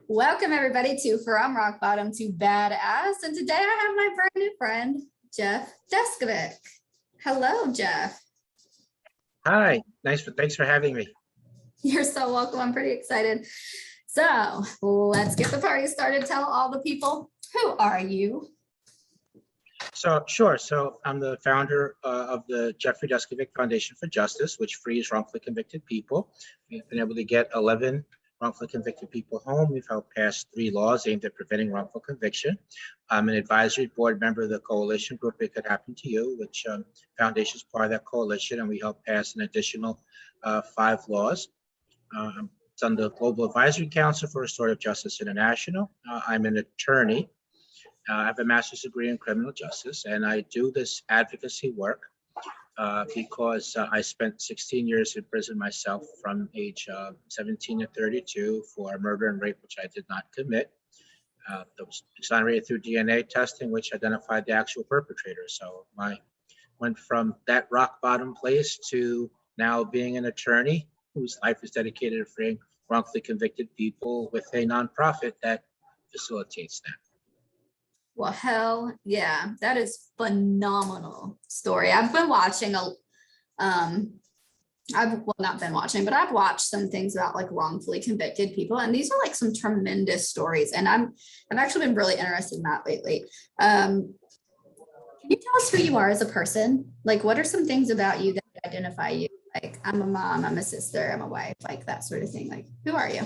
Welcome everybody to From Rock Bottom to Badass. And today I have my brand new friend, Jeff Deskovic. Hello, Jeff. Hi, thanks for having me. You're so welcome. I'm pretty excited. So let's get the party started. Tell all the people, who are you? Sure. So I'm the founder of the Jeff Deskovic Foundation for Justice, which frees wrongfully convicted people. We've been able to get 11 wrongfully convicted people home. We've helped pass 3 laws aimed at preventing wrongful conviction. I'm an advisory board member of the coalition group It Could Happen to You, which foundation is part of that coalition, and we helped pass an additional 5 laws. It's on the Global Advisory Council for Restorative Justice International. I'm an attorney. I have a master's degree in criminal justice, and I do this advocacy work because I spent 16 years in prison myself from age 17 to 32 for murder and rape, which I did not commit. That was exonerated through DNA testing, which identified the actual perpetrator. So I went from that rock bottom place to now being an attorney whose life is dedicated to freeing wrongfully convicted people with a nonprofit that facilitates that. Well, hell yeah, that is phenomenal story. I've been watching I've not been watching, but I've watched some things about like wrongfully convicted people, and these are like some tremendous stories. And I've actually been really interested in that lately. Can you tell us who you are as a person? Like, what are some things about you that identify you? Like, I'm a mom, I'm a sister, I'm a wife, like that sort of thing. Like, who are you?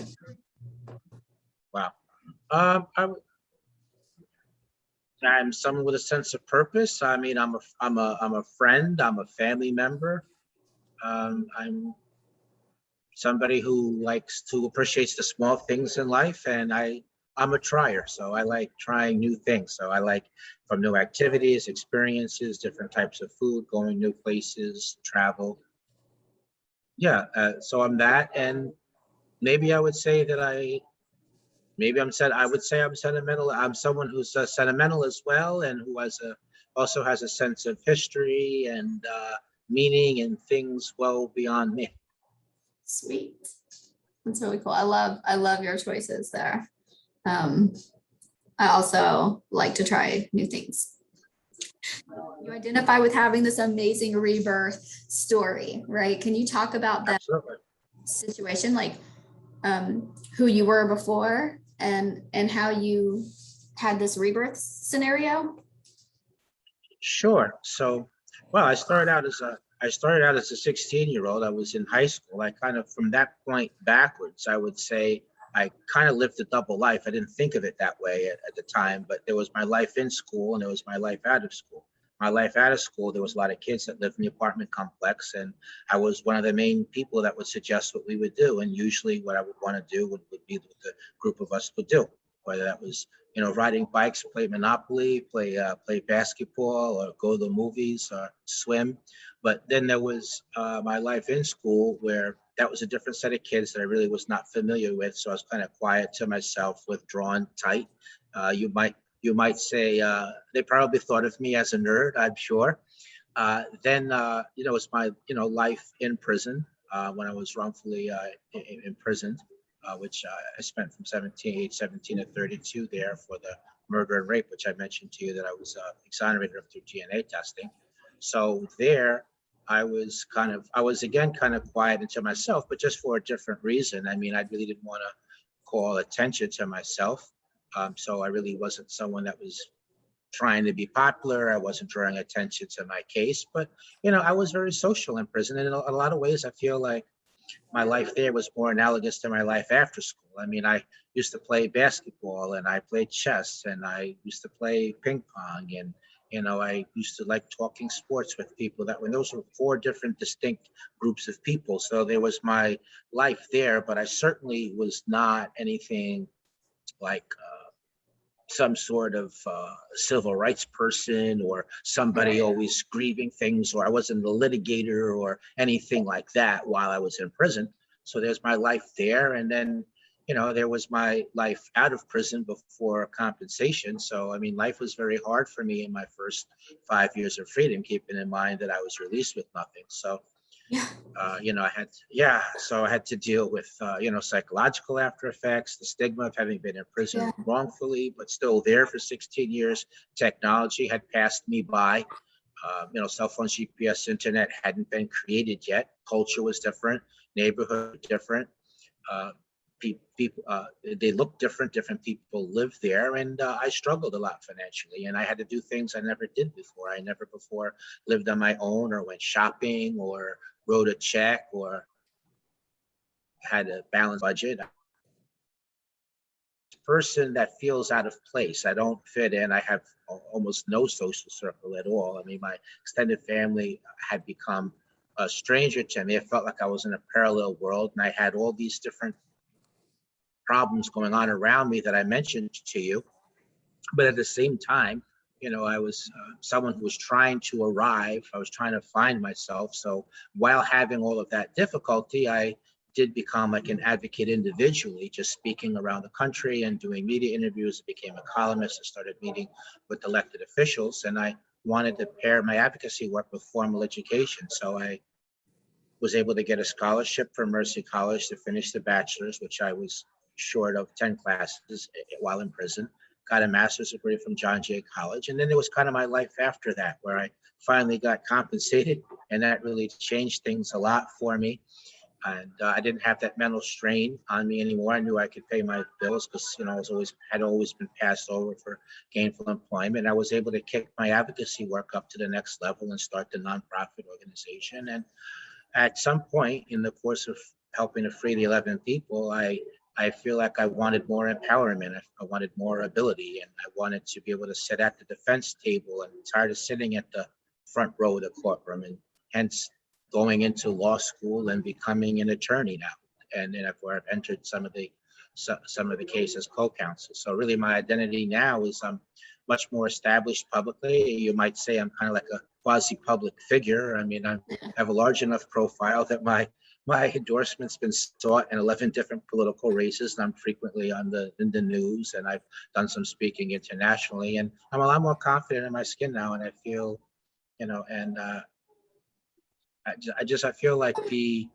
Wow. I'm someone with a sense of purpose. I mean, I'm a friend. I'm a family member. I'm somebody who appreciates the small things in life, and I'm a trier. So I like trying new things. So I like from new activities, experiences, different types of food, going new places, travel. Yeah. So I'm that, and maybe I would say that I would say I'm sentimental. I'm someone who's sentimental as well, and who also has a sense of history and meaning and things well beyond me. Sweet. That's really cool. I love your choices there. I also like to try new things. You identify with having this amazing rebirth story, right? Can you talk about that Absolutely. situation, like who you were before and how you had this rebirth scenario? Sure. So, well, I started out as a 16-year-old. I was in high school. I kind of, from that point backwards, I would say I kind of lived a double life. I didn't think of it that way at the time, but there was my life in school and there was my life out of school. My life out of school, there was a lot of kids that lived in the apartment complex, and I was one of the main people that would suggest what we would do. And usually what I would want to do would be what the group of us would do, whether that was, riding bikes, play Monopoly, play basketball, or go to the movies, or swim. But then there was my life in school, where that was a different set of kids that I really was not familiar with. So I was kind of quiet to myself, withdrawn, tight. You might say they probably thought of me as a nerd, I'm sure. Then it was my life in prison when I was wrongfully imprisoned. Which I spent from age 17 to 32 there for the murder and rape, which I mentioned to you that I was exonerated of through DNA testing. So there, I was again kind of quiet into myself, but just for a different reason. I mean, I really didn't want to call attention to myself. So I really wasn't someone that was trying to be popular. I wasn't drawing attention to my case, but I was very social in prison, and in a lot of ways, I feel like my life there was more analogous to my life after school. I mean, I used to play basketball, and I played chess, and I used to play ping pong, and I used to like talking sports with people. Those were 4 different distinct groups of people. So there was my life there, but I certainly was not anything like some sort of civil rights person, or somebody always grieving things, or I wasn't a litigator or anything like that while I was in prison. So there's my life there. And then, there was my life out of prison before compensation. So, I mean, life was very hard for me in my first 5 years of freedom, keeping in mind that I was released with nothing. So Yeah. So I had to deal with, psychological after effects, the stigma of having been in prison Yeah. wrongfully, but still there for 16 years. Technology had passed me by. Cell phones, GPS, internet hadn't been created yet. Culture was different, neighborhood different. Uh, People, they look different. Different people live there, and I struggled a lot financially. And I had to do things I never did before. I never before lived on my own, or went shopping, or wrote a check, or had a balanced budget. Person that feels out of place. I don't fit in. I have almost no social circle at all. I mean, my extended family had become a stranger to me. It felt like I was in a parallel world, and I had all these different problems going on around me that I mentioned to you. But at the same time, I was someone who was trying to arrive. I was trying to find myself. So while having all of that difficulty, I did become like an advocate individually, just speaking around the country and doing media interviews. I became a columnist. I started meeting with elected officials, and I wanted to pair my advocacy work with formal education. So I was able to get a scholarship from Mercy College to finish the bachelor's, which I was short of 10 classes while in prison. Got a master's degree from John Jay College. And then it was kind of my life after that, where I finally got compensated, and that really changed things a lot for me. And I didn't have that mental strain on me anymore. I knew I could pay my bills because, had always been passed over for gainful employment. I was able to kick my advocacy work up to the next level and start the nonprofit organization. And at some point in the course of helping to free the 11 people, I feel like I wanted more empowerment. I wanted more ability, and I wanted to be able to sit at the defense table. And I'm tired of sitting at the front row of the courtroom, and hence going into law school and becoming an attorney now. And then where I've entered some of the cases co-counsel. So really my identity now is I'm much more established publicly. You might say I'm kind of like a quasi-public figure. I mean, I have a large enough profile that my endorsement's been sought in 11 different political races, and I'm frequently in the news, and I've done some speaking internationally, and I'm a lot more confident in my skin now, and I feel, I feel like the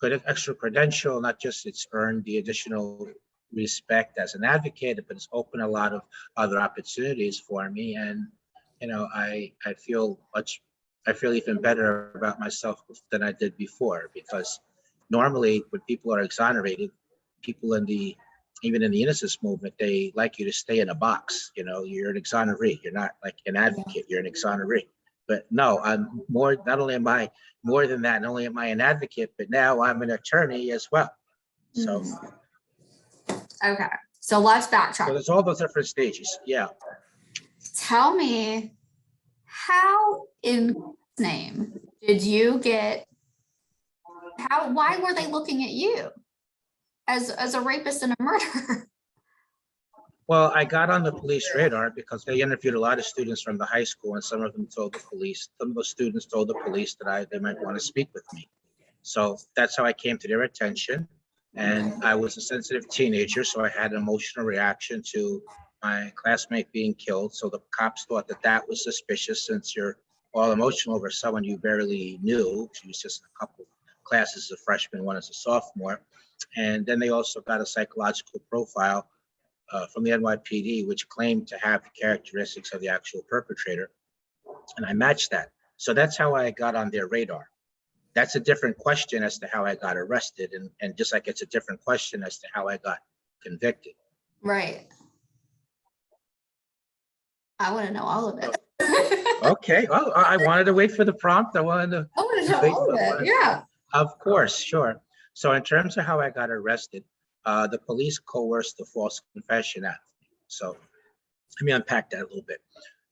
extra credential, not just it's earned the additional respect as an advocate, but it's opened a lot of other opportunities for me. And, I feel even better about myself than I did before, because normally when people are exonerated, people even in the innocence movement, they like you to stay in a box. You're an exoneree. You're not like an advocate. You're an exoneree. But no, I'm more. Not only am I more than that, not only am I an advocate, but now I'm an attorney as well. So, Okay. So let's backtrack. So there's all those different stages. Yeah. Tell me, how in name did you get? Why were they looking at you as a rapist and a murderer? Well, I got on the police radar because they interviewed a lot of students from the high school, and some of them told the police. Some of the students told the police that they might want to speak with me. So that's how I came to their attention. And I was a sensitive teenager, so I had an emotional reaction to my classmate being killed. So the cops thought that was suspicious, since you're all emotional over someone you barely knew. She was just a couple classes as a freshman, one as a sophomore. And then they also got a psychological profile from the NYPD, which claimed to have the characteristics of the actual perpetrator. And I matched that. So that's how I got on their radar. That's a different question as to how I got arrested. And just like it's a different question as to how I got convicted. Right. I want to know all of it. Okay. Well, I wanted to wait for the prompt. I wanted to know all of it. Yeah. Of course, sure. So in terms of how I got arrested, the police coerced the false confession out of me. So let me unpack that a little bit.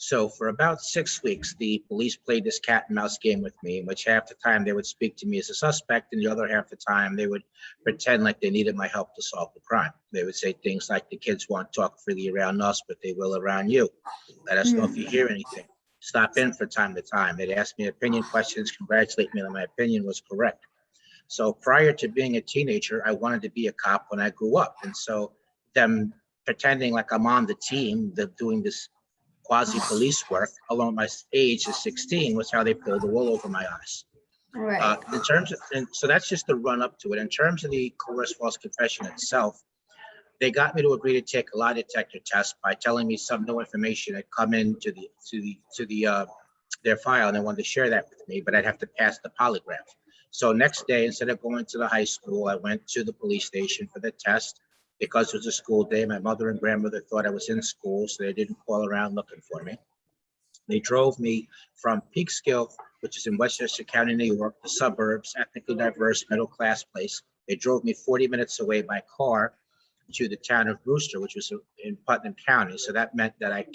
So for about 6 weeks, the police played this cat and mouse game with me, in which half the time they would speak to me as a suspect, and the other half the time they would pretend like they needed my help to solve the crime. They would say things like, the kids won't talk freely around us, but they will around you. Let us know if you hear anything. Stop in for time to time. They'd ask me opinion questions, congratulate me that my opinion was correct. So prior to being a teenager, I wanted to be a cop when I grew up. And so them pretending like I'm on the team, doing this quasi police work along my age of 16 was how they pulled the wool over my eyes. Right. In terms of, and so that's just the run up to it. In terms of the coerced false confession itself, they got me to agree to take a lie detector test by telling me some new information had come into their file, and they wanted to share that with me, but I'd have to pass the polygraph. So next day, instead of going to the high school, I went to the police station for the test. Because it was a school day, my mother and grandmother thought I was in school, so they didn't call around looking for me. They drove me from Peekskill, which is in Westchester County, New York, the suburbs, ethnically diverse, middle-class place. They drove me 40 minutes away by car to the town of Brewster, which was in Putnam County. So that meant that I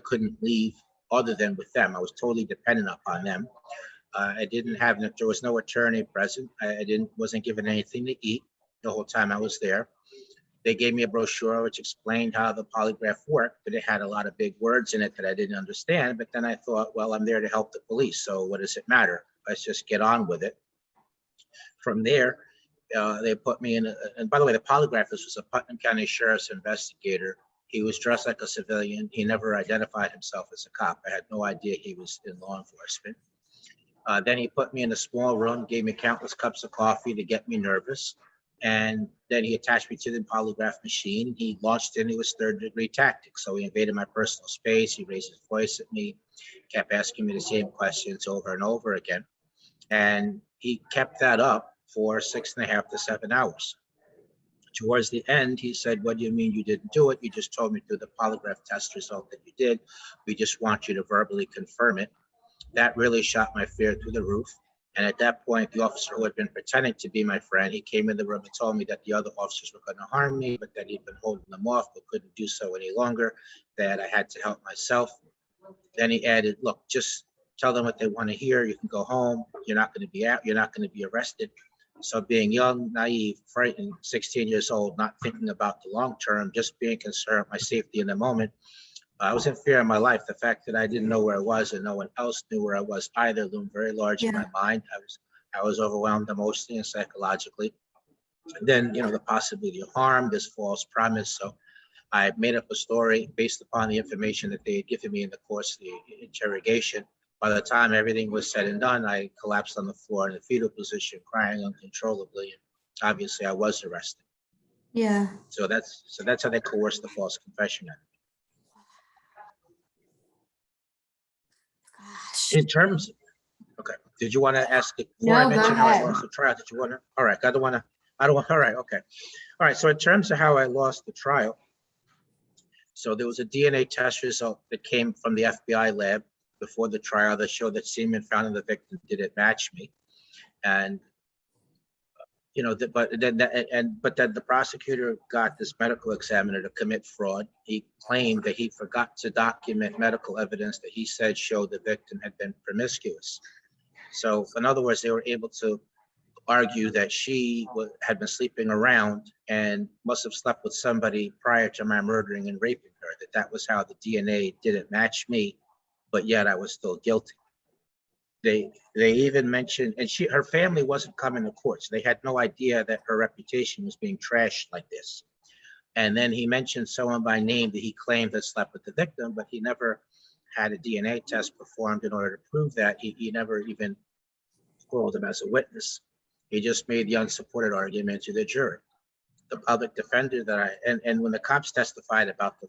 couldn't leave other than with them. I was totally dependent upon them. There was no attorney present. Wasn't given anything to eat the whole time I was there. They gave me a brochure which explained how the polygraph worked, but it had a lot of big words in it that I didn't understand. But then I thought, well, I'm there to help the police, so what does it matter? Let's just get on with it. From there, they put me in, and by the way, the polygraphist was a Putnam County Sheriff's investigator. He was dressed like a civilian. He never identified himself as a cop. I had no idea he was in law enforcement. Then he put me in a small room, gave me countless cups of coffee to get me nervous. And then he attached me to the polygraph machine. He launched into his third-degree tactics. So he invaded my personal space. He raised his voice at me, kept asking me the same questions over and over again. And he kept that up for 6.5 to 7 hours. Towards the end, he said, what do you mean you didn't do it? You just told me through the polygraph test result that you did. We just want you to verbally confirm it. That really shot my fear through the roof. And at that point, the officer who had been pretending to be my friend, he came in the room and told me that the other officers were going to harm me, but that he'd been holding them off, but couldn't do so any longer, that I had to help myself. Then he added, look, just tell them what they want to hear. You can go home. You're not going to be out. You're not going to be arrested. So being young, naive, frightened, 16 years old, not thinking about the long term, just being concerned with my safety in the moment, I was in fear of my life. The fact that I didn't know where I was and no one else knew where I was either loomed very large in my mind. I was overwhelmed emotionally and psychologically. And then, the possibility of harm, this false promise. So I made up a story based upon the information that they had given me in the course of the interrogation. By the time everything was said and done, I collapsed on the floor in a fetal position, crying uncontrollably. And obviously, I was arrested. Yeah. So that's how they coerced the false confession. Gosh. In terms, okay. Did you want to ask it before No, I go mention how I ahead. lost the trial? Did you want to? All right. All right. Okay. All right. So in terms of how I lost the trial, so there was a DNA test result that came from the FBI lab before the trial that showed that semen found in the victim didn't match me. And but then the prosecutor got this medical examiner to commit fraud. He claimed that he forgot to document medical evidence that he said showed the victim had been promiscuous. So in other words, they were able to argue that she had been sleeping around and must have slept with somebody prior to my murdering and raping her, that was how the DNA didn't match me, but yet I was still guilty. They even mentioned, and her family wasn't coming to court, so they had no idea that her reputation was being trashed like this. And then he mentioned someone by name that he claimed had slept with the victim, but he never had a DNA test performed in order to prove that. He never even called him as a witness. He just made the unsupported argument to the jury. The public defender and when the cops testified about the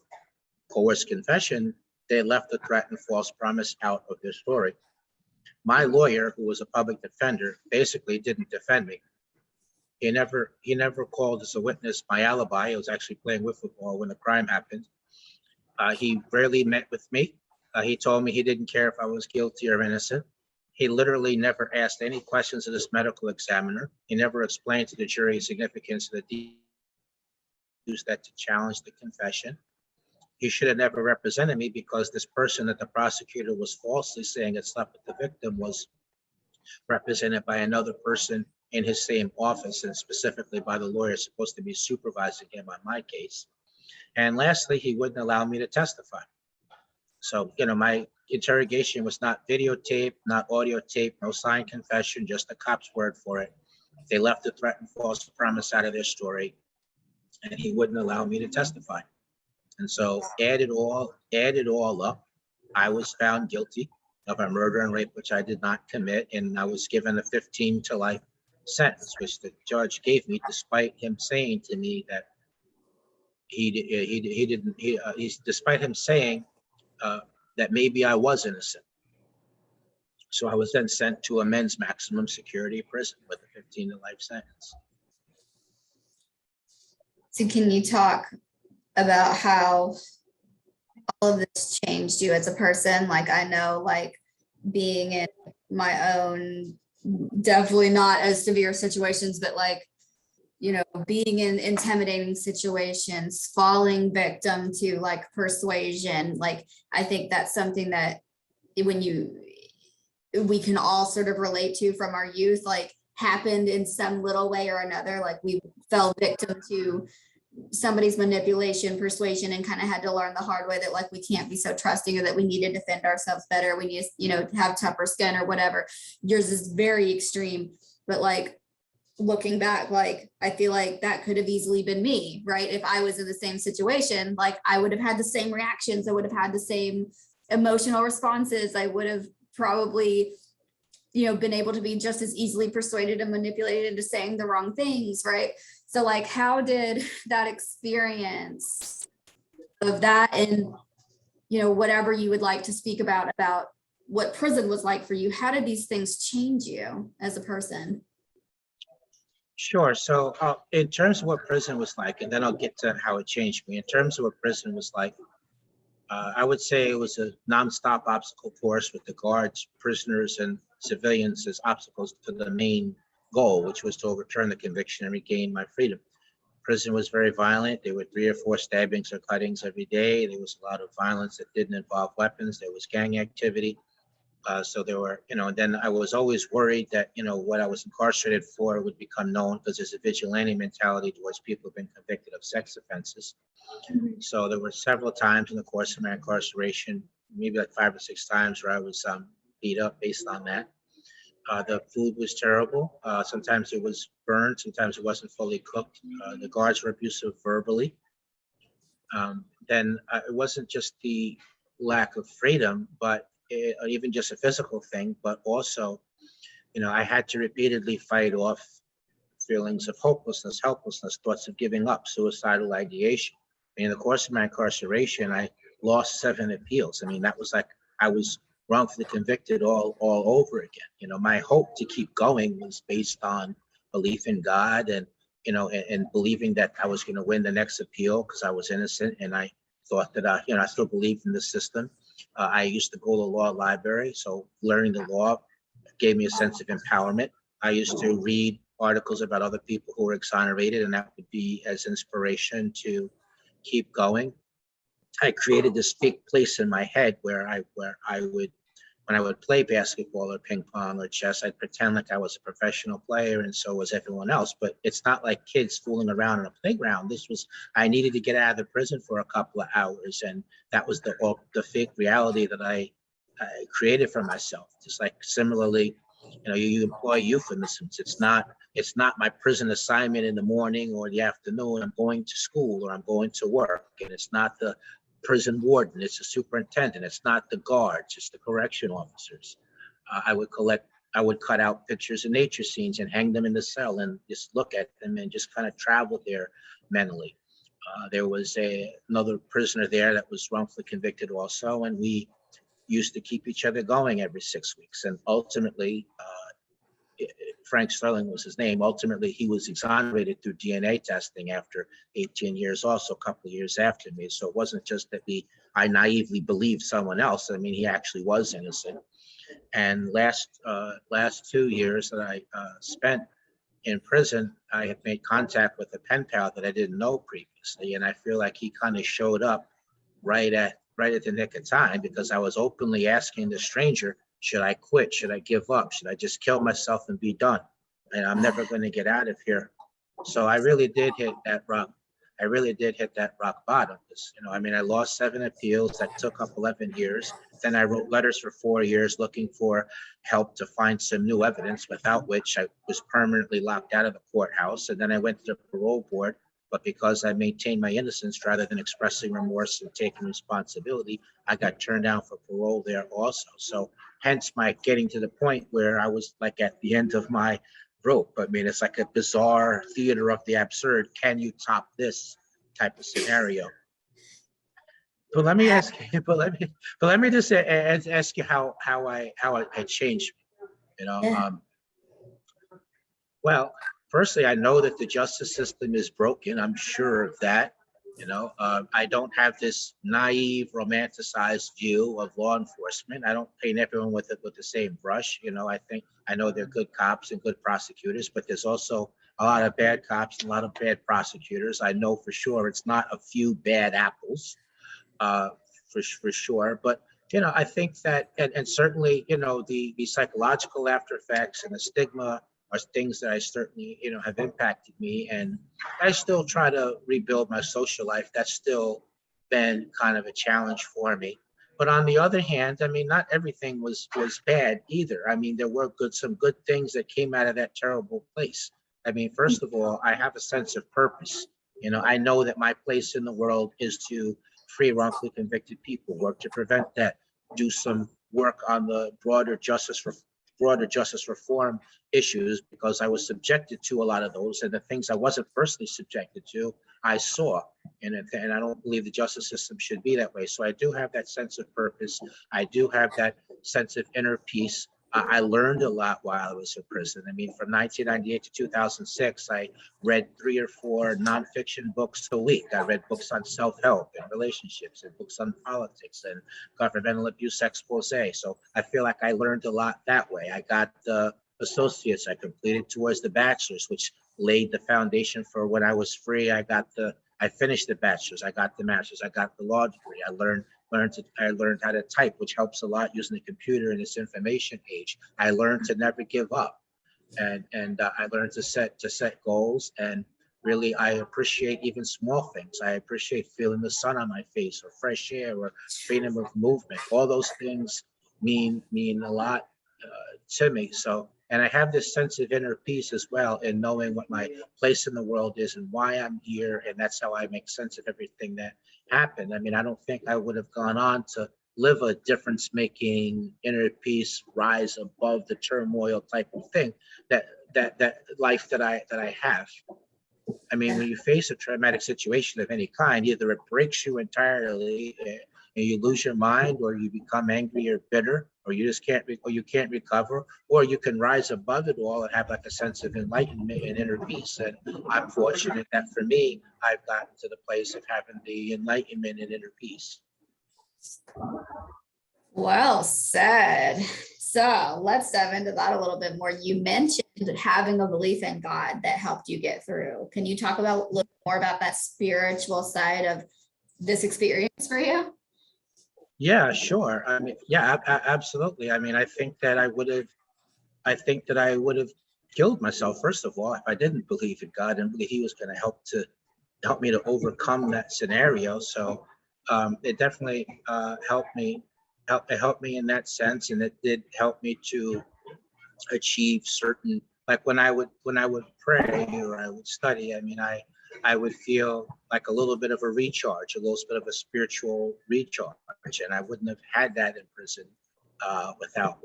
coerced confession, they left the threat and false promise out of their story. My lawyer, who was a public defender, basically didn't defend me. He never called as a witness my alibi. I was actually playing with football when the crime happened. He rarely met with me. He told me he didn't care if I was guilty or innocent. He literally never asked any questions of this medical examiner. He never explained to the jury significance of the used that to challenge the confession. He should have never represented me because this person that the prosecutor was falsely saying had slept with the victim was represented by another person in his same office, and specifically by the lawyer supposed to be supervising him on my case. And lastly, he wouldn't allow me to testify. So, my interrogation was not videotaped, not audio taped, no signed confession, just the cop's word for it. They left the threat and false promise out of their story, and he wouldn't allow me to testify. And so add it all up, I was found guilty. of a murder and rape, which I did not commit. And I was given a 15 to life sentence, which the judge gave me, despite him saying to me that despite him saying that maybe I was innocent. So I was then sent to a men's maximum security prison with a 15 to life sentence. So can you talk about how all of this changed you as a person? Like, I know, like, being in my own, definitely not as severe situations, but like, you know, being in intimidating situations, falling victim to like persuasion. Like, I think that's something that we can all sort of relate to from our youth, like happened in some little way or another. Like, we fell victim to somebody's manipulation, persuasion, and kind of had to learn the hard way that like we can't be so trusting, or that we need to defend ourselves better. We need to, you know, have tougher skin or whatever. Yours is very extreme, but like, looking back, like, I feel like that could have easily been me, right? If I was in the same situation, like, I would have had the same reactions. I would have had the same emotional responses. I would have probably, you know, been able to be just as easily persuaded and manipulated into saying the wrong things, right? So like, how did that experience of that, and, you know, whatever you would like to speak about what prison was like for you, how did these things change you as a person? Sure. So in terms of what prison was like, and then I'll get to how it changed me. In terms of what prison was like, I would say it was a nonstop obstacle course with the guards, prisoners, and civilians as obstacles to the main goal, which was to overturn the conviction and regain my freedom. Prison was very violent. There were 3 or 4 stabbings or cuttings every day. There was a lot of violence that didn't involve weapons. There was gang activity. So there were, you know, then I was always worried that, you know, what I was incarcerated for would become known, because there's a vigilante mentality towards people who've been convicted of sex offenses. So there were several times in the course of my incarceration, maybe like 5 or 6 times, where I was beat up based on that. The food was terrible. Sometimes it was burned. Sometimes it wasn't fully cooked. The guards were abusive verbally. Then it wasn't just the lack of freedom, but even just a physical thing, but also, you know, I had to repeatedly fight off feelings of hopelessness, helplessness, thoughts of giving up, suicidal ideation. In the course of my incarceration, I lost 7 appeals. I mean, that was like I was wrongfully convicted all over again. You know, my hope to keep going was based on belief in God, and, you know, and believing that I was going to win the next appeal because I was innocent, and I thought that I still believed in the system. I used to go to the law library, so learning the law gave me a sense of empowerment. I used to read articles about other people who were exonerated, and that would be as inspiration to keep going. I created this fake place in my head where I would, when I would play basketball or ping pong or chess, I'd pretend like I was a professional player, and so was everyone else. But it's not like kids fooling around in a playground. I needed to get out of the prison for a couple of hours, and that was the fake reality that I created for myself. Just like similarly, you know, you employ euphemisms. It's not my prison assignment in the morning or the afternoon. I'm going to school or I'm going to work, and it's not the prison warden, it's the superintendent, it's not the guards, it's the correction officers. I would cut out pictures of nature scenes and hang them in the cell and just look at them and just kind of travel there mentally. There was another prisoner there that was wrongfully convicted also, and we used to keep each other going every 6 weeks. And ultimately, Frank Sterling was his name. Ultimately, he was exonerated through DNA testing after 18 years, also a couple of years after me. So it wasn't just that I naively believed someone else. I mean, he actually was innocent. And last 2 years that I spent in prison, I have made contact with a pen pal that I didn't know previously. And I feel like he kind of showed up right at the nick of time, because I was openly asking the stranger, should I quit? Should I give up? Should I just kill myself and be done? And I'm never going to get out of here. So I really did hit that rock. I really did hit that rock bottom. You know, I mean, I lost 7 appeals that took up 11 years. Then I wrote letters for 4 years looking for help to find some new evidence, without which I was permanently locked out of the courthouse. And then I went to the parole board But because I maintained my innocence rather than expressing remorse and taking responsibility, I got turned down for parole there also. So hence my getting to the point where I was like at the end of my rope. I mean, it's like a bizarre theater of the absurd. Can you top this type of scenario? But let me ask you, but let me just ask you how I changed, you know. Yeah. Well, firstly, I know that the justice system is broken. I'm sure of that. I don't have this naive, romanticized view of law enforcement. I don't paint everyone with it with the same brush. I know they're good cops and good prosecutors, but there's also a lot of bad cops and a lot of bad prosecutors. I know for sure it's not a few bad apples, uh, for sure. But I think that, and certainly, the psychological after effects and the stigma are things that I certainly, have impacted me. And I still try to rebuild my social life. That's still been kind of a challenge for me. But on the other hand, I mean, not everything was bad either. I mean, there were some good things that came out of that terrible place. I mean, first of all, I have a sense of purpose. I know that my place in the world is to free wrongfully convicted people, work to prevent that, do some work on the broader justice reform issues, because I was subjected to a lot of those, and the things I wasn't personally subjected to, I saw. And I don't believe the justice system should be that way. So I do have that sense of purpose. I do have that sense of inner peace. I learned a lot while I was in prison. I mean, from 1998 to 2006, I read 3 or 4 nonfiction books a week. I read books on self-help and relationships and books on politics and governmental abuse expose. So I feel like I learned a lot that way. I got the associates I completed towards the bachelor's, which laid the foundation for when I was free. I finished the bachelor's, I got the master's, I got the law degree. I learned how to type, which helps a lot using the computer in this information age. I learned to never give up, and I learned to set goals. And really, I appreciate even small things. I appreciate feeling the sun on my face, or fresh air, or freedom of movement. All those things mean a lot to me. So, and I have this sense of inner peace as well in knowing what my place in the world is and why I'm here, and that's how I make sense of everything that happened. I mean, I don't think I would have gone on to live a difference-making inner peace, rise above the turmoil type of thing, that life that I have. I mean, when you face a traumatic situation of any kind, either it breaks you entirely and you lose your mind, or you become angry or bitter, or you just can't recover, or you can rise above it all and have like a sense of enlightenment and inner peace. And I'm fortunate that for me, I've gotten to the place of having the enlightenment and inner peace. Well said. So let's dive into that a little bit more. You mentioned having a belief in God that helped you get through. Can you talk about a little more about that spiritual side of this experience for you? Yeah, sure. I mean, yeah, absolutely. I mean, I think that I would have killed myself, first of all, if I didn't believe in God and believe He was going to help me to overcome that scenario. So it definitely helped me in that sense, and it did help me to achieve certain, like when I would pray or I would study. I mean, I would feel like a little bit of a recharge, a little bit of a spiritual recharge, and I wouldn't have had that in prison without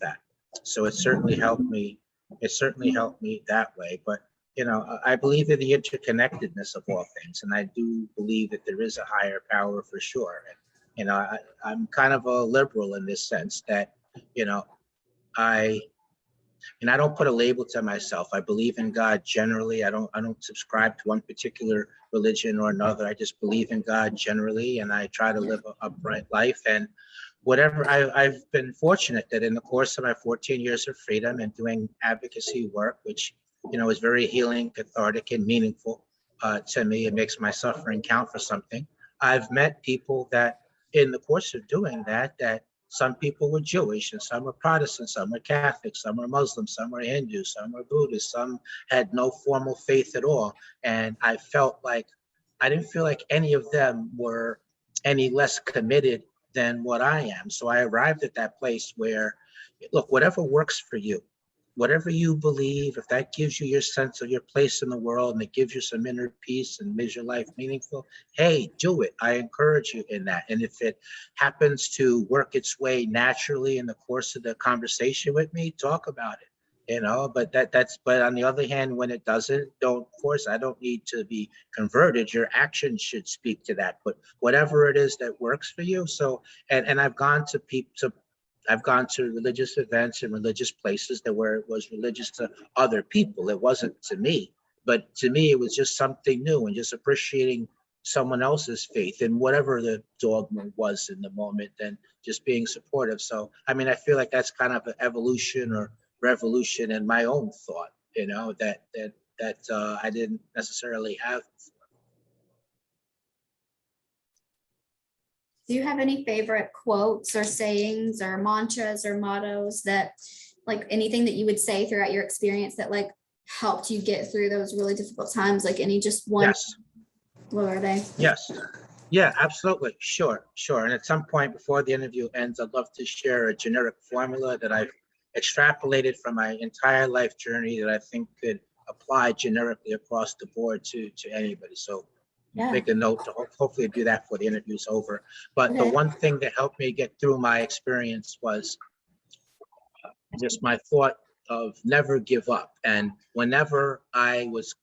that. So it certainly helped me. It certainly helped me that way. But I believe in the interconnectedness of all things, and I do believe that there is a higher power for sure. And I'm kind of a liberal in this sense that I I don't put a label to myself. I believe in God generally. I don't subscribe to one particular religion or another. I just believe in God generally, and I try to live a upright life. And whatever I've been fortunate that in the course of my 14 years of freedom and doing advocacy work, which is very healing, cathartic, and meaningful to me. It makes my suffering count for something. I've met people that in the course of doing that some people were Jewish and some were Protestant, some were Catholic, some were Muslim, some were Hindu, some were Buddhist, some had no formal faith at all. And I didn't feel like any of them were any less committed than what I am. So I arrived at that place where, look, whatever works for you, whatever you believe, if that gives you your sense of your place in the world and it gives you some inner peace and makes your life meaningful, hey, do it. I encourage you in that. And if it happens to work its way naturally in the course of the conversation with me, talk about it. But on the other hand, when it doesn't, of course, I don't need to be converted. Your actions should speak to that. But whatever it is that works for you. So, and I've gone to I've gone to religious events and religious places where it was religious to other people. It wasn't to me, but to me, it was just something new and just appreciating someone else's faith and whatever the dogma was in the moment and just being supportive. So, I mean, I feel like that's kind of an evolution or revolution in my own thought, that I didn't necessarily have before. Do you have any favorite quotes or sayings or mantras or mottos that, like, anything that you would say throughout your experience that like helped you get through those really difficult times? Like any just one? Yes. What are they? Yes. Yeah, absolutely. Sure. And at some point before the interview ends, I'd love to share a generic formula that I've extrapolated from my entire life journey that I think could apply generically across the board to anybody. So make a note to hopefully do that before the interview's over. But the one thing that helped me get through my experience was just my thought of never give up. And whenever I was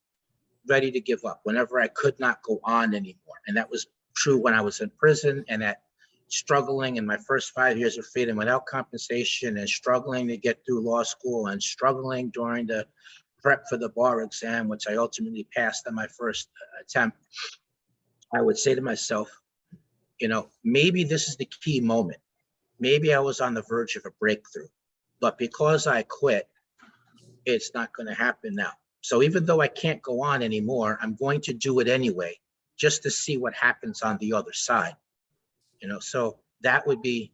ready to give up, whenever I could not go on anymore, and that was true when I was in prison and struggling in my first 5 years of freedom without compensation and struggling to get through law school and struggling during the prep for the bar exam, which I ultimately passed on my first attempt, I would say to myself, maybe this is the key moment. Maybe I was on the verge of a breakthrough, but because I quit, it's not going to happen now. So even though I can't go on anymore, I'm going to do it anyway, just to see what happens on the other side. So that would be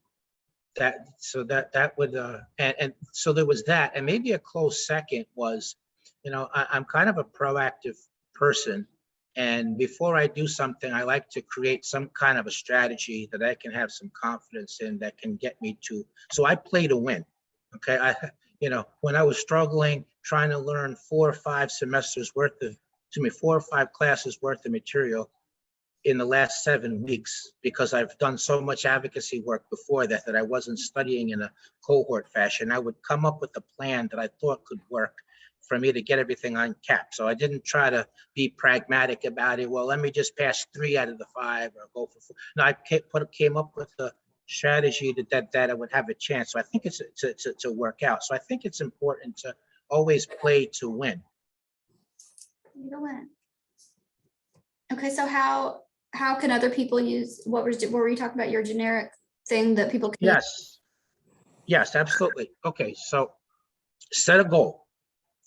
that. So that would, and so there was that. And maybe a close second was, I'm kind of a proactive person. And before I do something, I like to create some kind of a strategy that I can have some confidence in that can get me to, so I play to win. Okay. When I was struggling, trying to learn 4 or 5 classes worth of material in the last 7 weeks, because I've done so much advocacy work before that I wasn't studying in a cohort fashion, I would come up with a plan that I thought could work for me to get everything on cap. So I didn't try to be pragmatic about it. Well, let me just pass 3 out of the 5 or go for 4. No, I came up with a strategy that I would have a chance. So I think it's to work out. So I think it's important to always play to win. Okay, so how can other people use, what were you talking about, your generic thing that people can use? Yes, absolutely. Okay, so set a goal.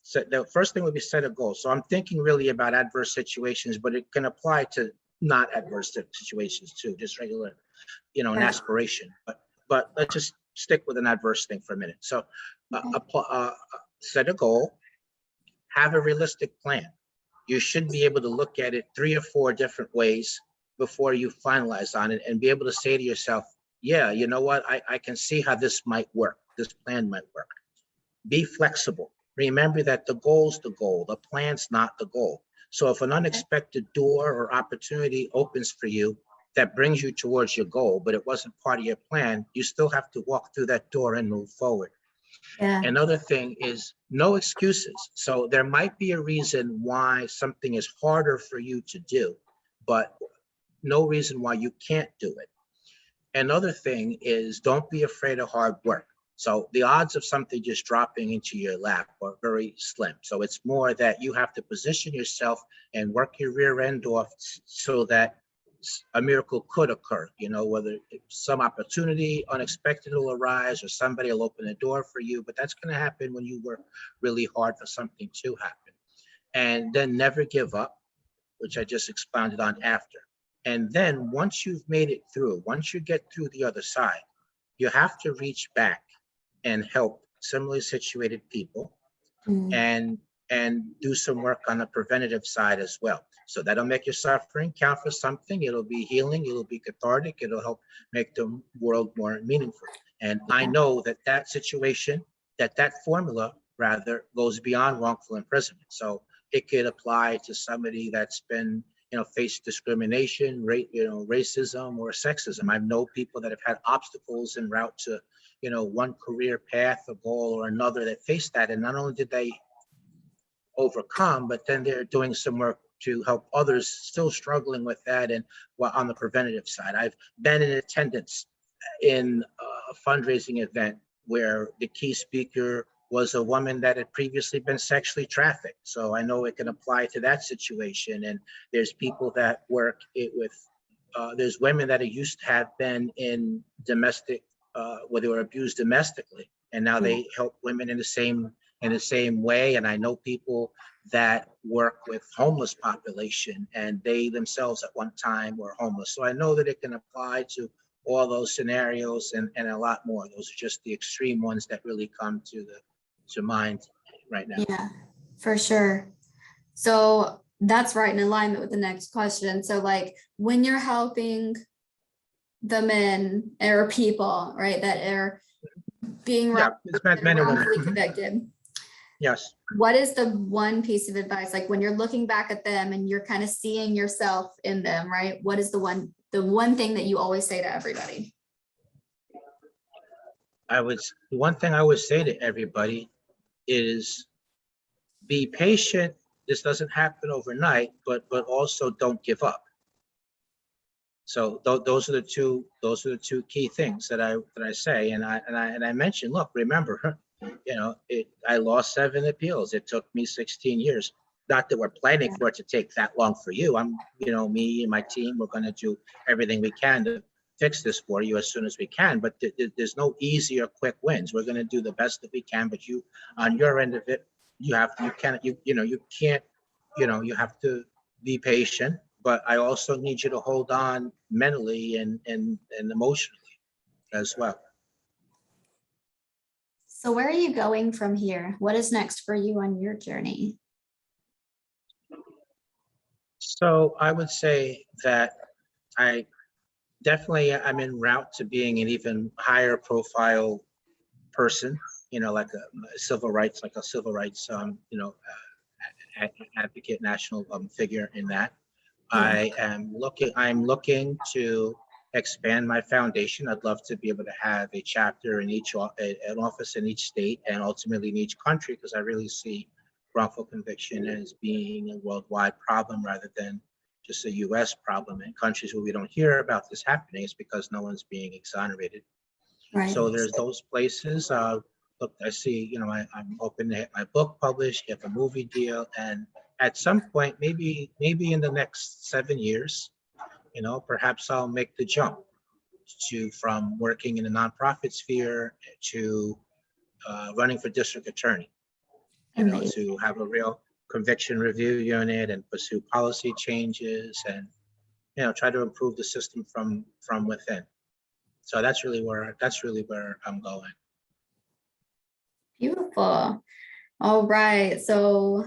So the first thing would be set a goal. So I'm thinking really about adverse situations, but it can apply to not adverse situations too, just regular, an aspiration. But let's just stick with an adverse thing for a minute. So set a goal, have a realistic plan. You should be able to look at it 3 or 4 different ways before you finalize on it and be able to say to yourself, yeah, you know what, I can see how this might work. This plan might work. Be flexible. Remember that the goal's the goal, the plan's not the goal. So if an unexpected door or opportunity opens for you that brings you towards your goal, but it wasn't part of your plan, you still have to walk through that door and move forward. Another thing is no excuses. So there might be a reason why something is harder for you to do, but no reason why you can't do it. Another thing is don't be afraid of hard work. So the odds of something just dropping into your lap are very slim. So it's more that you have to position yourself and work your rear end off so that a miracle could occur, whether some opportunity unexpected will arise or somebody will open a door for you, but that's going to happen when you work really hard for something to happen. And then never give up, which I just expounded on after. And then once you've made it through, once you get through the other side, you have to reach back and help similarly situated people and do some work on the preventative side as well. So that'll make your suffering count for something. It'll be healing. It'll be cathartic. It'll help make the world more meaningful. And I know that situation, that formula rather goes beyond wrongful imprisonment. So it could apply to somebody that's been, faced discrimination, racism or sexism. I know people that have had obstacles en route to, one career path, a goal or another that faced that. And not only did they overcome, but then they're doing some work to help others still struggling with that. And on the preventative side, I've been in attendance in a fundraising event where the key speaker was a woman that had previously been sexually trafficked. So I know it can apply to that situation. And there's people that work it with, there's women that used to have been in domestic, where they were abused domestically. And now they help women in the same way. And I know people that work with homeless population, and they themselves at one time were homeless. So I know that it can apply to all those scenarios and a lot more. Those are just the extreme ones that really come to mind right now. Yeah, for sure. So that's right in alignment with the next question. So like when you're helping the men or people, right, that are being men and women. wrongfully convicted. Yes. What is the one piece of advice, like when you're looking back at them and you're kind of seeing yourself in them, right? What is the one thing that you always say to everybody? One thing I would say to everybody is be patient. This doesn't happen overnight, but also don't give up. So those are the two key things that I say. And I mentioned, look, remember, I lost 7 appeals. It took me 16 years. Not that we're planning for it to take that long for you. Me and my team, we're going to do everything we can to fix this for you as soon as we can. But there's no easy or quick wins. We're going to do the best that we can. But you, on your end of it, you have to be patient. But I also need you to hold on mentally and emotionally as well. So where are you going from here? What is next for you on your journey? So I would say that I'm en route to being an even higher profile person, like a civil rights advocate, national figure in that. I'm looking to expand my foundation. I'd love to be able to have a chapter in an office in each state and ultimately in each country, because I really see wrongful conviction as being a worldwide problem rather than just a US problem. In countries where we don't hear about this happening, it's because no one's being exonerated. Right. So there's those places. Look, I see, I'm hoping to get my book published, get a movie deal, and at some point, maybe in the next 7 years, perhaps I'll make the jump from working in the nonprofit sphere to running for district attorney, to have a real conviction review unit and pursue policy changes and, try to improve the system from within. So that's really where I'm going. Beautiful. All right. So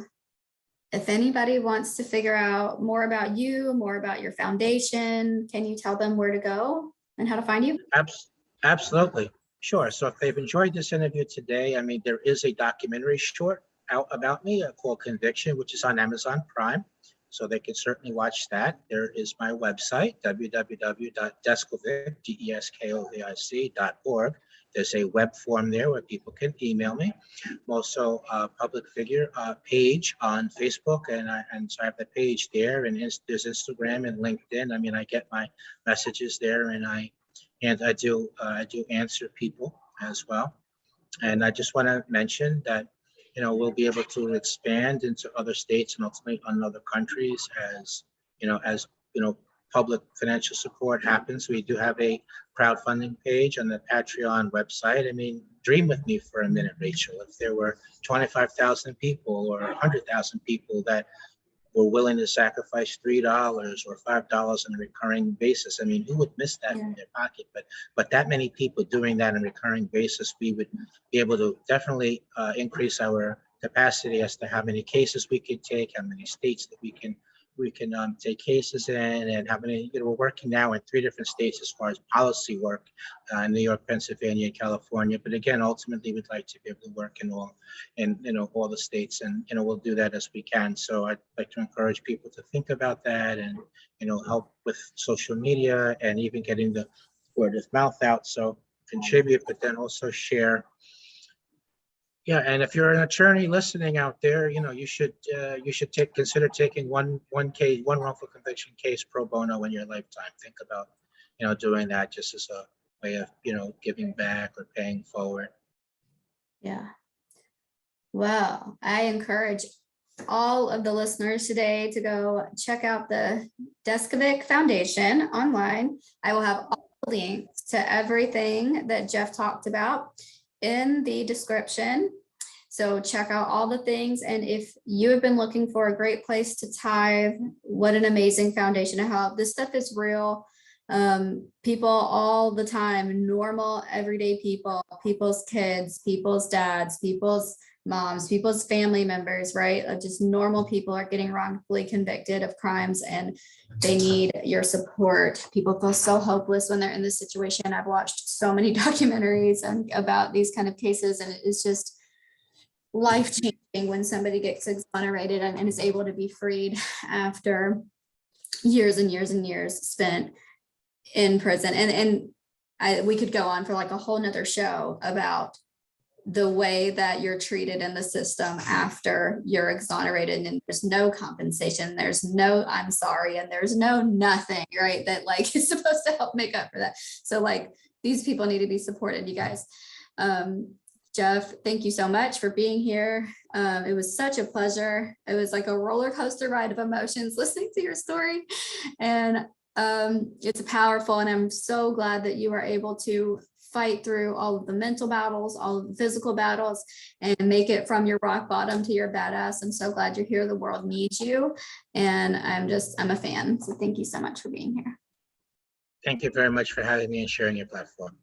if anybody wants to figure out more about you, more about your foundation, can you tell them where to go and how to find you? Absolutely. Sure. So if they've enjoyed this interview today, there is a documentary short out about me called Conviction, which is on Amazon Prime. So they can certainly watch that. There is my website, www.deskovic.org. There's a web form there where people can email me. I'm also a public figure page on Facebook, and so I have the page there, and there's Instagram and LinkedIn. I get my messages there, and I do answer people as well. And I just want to mention that we'll be able to expand into other states and ultimately on other countries as public financial support happens. We do have a crowdfunding page on the Patreon website. Dream with me for a minute, Rachel. If there were 25,000 people or 100,000 people that were willing to sacrifice $3 or $5 on a recurring basis, who would miss that in their pocket? But that many people doing that on a recurring basis, we would be able to definitely increase our capacity as to how many cases we could take, how many states that we can we can take cases in and have any, we're working now in 3 different states as far as policy work, New York, Pennsylvania, and California. But again, ultimately, we'd like to be able to work in all, all the states, and, we'll do that as we can. So I'd like to encourage people to think about that and, help with social media and even getting the word of mouth out. So contribute, but then also share. Yeah, and if you're an attorney listening out there, you should consider taking one wrongful conviction case pro bono in your lifetime. Think about, doing that just as a way of, giving back or paying forward. Yeah. Well, I encourage all of the listeners today to go check out the Deskovic Foundation online. I will have all the links to everything that Jeff talked about in the description. So check out all the things. And if you have been looking for a great place to tithe, what an amazing foundation to help. This stuff is real. People all the time, normal, everyday people, people's kids, people's dads, people's moms, people's family members, right? Just normal people are getting wrongfully convicted of crimes and they need your support. People feel so hopeless when they're in this situation. I've watched so many documentaries about these kind of cases, and it's just life-changing when somebody gets exonerated and is able to be freed after years and years and years spent in prison. We could go on for like a whole nother show about the way that you're treated in the system after you're exonerated, and there's no compensation, there's no I'm sorry, and there's no nothing, right, that like is supposed to help make up for that. So like these people need to be supported, you guys. Jeff, thank you so much for being here. It was such a pleasure. It was like a roller coaster ride of emotions listening to your story, and it's powerful, and I'm so glad that you are able to fight through all of the mental battles, all of the physical battles, and make it from your rock bottom to your badass. I'm so glad you're here. The world needs you. And I'm a fan. So thank you so much for being here. Thank you very much for having me and sharing your platform.